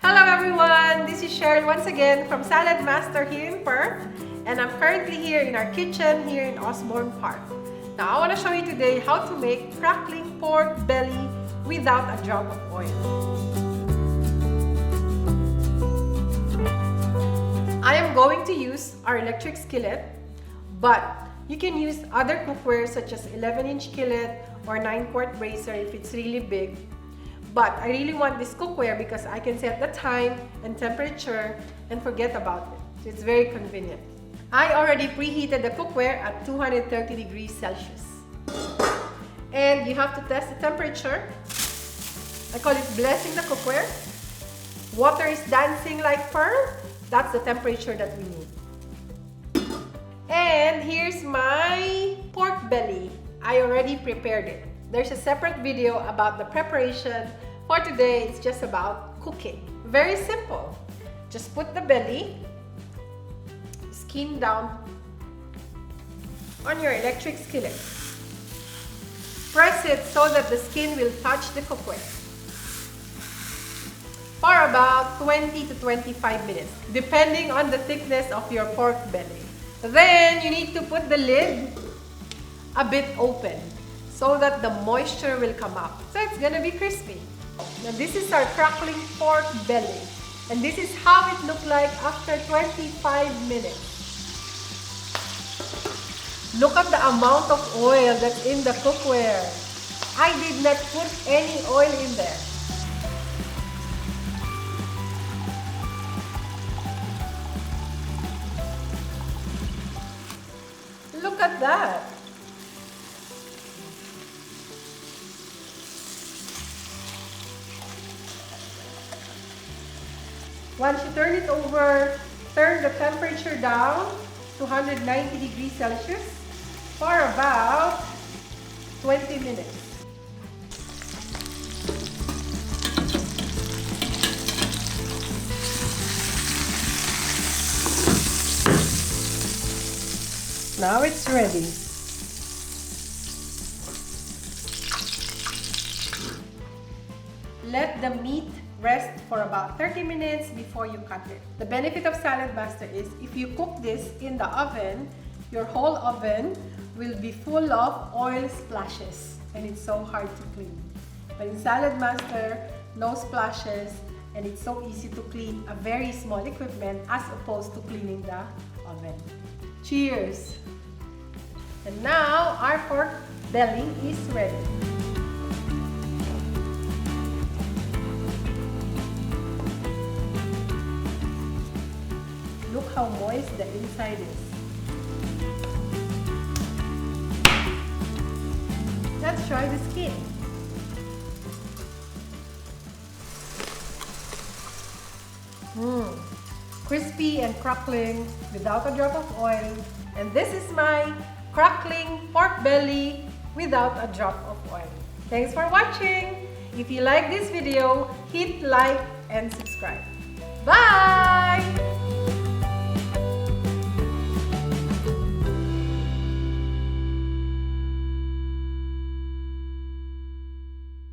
Hello everyone! This is Cheryl once again from Saladmaster here in Perth, and I'm currently here in our kitchen here in Osborne Park. Now I want to show you today how to make crackling pork belly without a drop of oil. I am going to use our electric skillet, but you can use other cookware such as 11-inch skillet or 9-quart brazier if it's really big. But I really want this cookware because I can set the time and temperature and forget about it. So it's very convenient. I already preheated the cookware at 230 degrees Celsius. And you have to test the temperature. I call it blessing the cookware. Water is dancing like pearl. That's the temperature that we need. And here's my pork belly. I already prepared it. There's a separate video about the preparation. For today, it's just about cooking. Very simple. Just put the belly, skin down on your electric skillet. Press it so that the skin will touch the cookware for about 20 to 25 minutes, depending on the thickness of your pork belly. Then you need to put the lid a bit open so that the moisture will come up. So it's gonna be crispy. Now this is our crackling pork belly. And this is how it looked like after 25 minutes. Look at the amount of oil that's in the cookware. I did not put any oil in there. Look at that. Once you turn it over, turn the temperature down to 190 degrees Celsius for about 20 minutes. Now it's ready. Let the meat rest for about 30 minutes before you cut it. The benefit of Saladmaster is if you cook this in the oven, your whole oven will be full of oil splashes and it's so hard to clean. But in Saladmaster, no splashes and it's so easy to clean a very small equipment as opposed to cleaning the oven. Cheers! And now our pork belly is ready. Look how moist the inside is. Let's try the skin. Crispy and crackling without a drop of oil. And this is my crackling pork belly without a drop of oil. Thanks for watching. If you like this video, hit like and subscribe.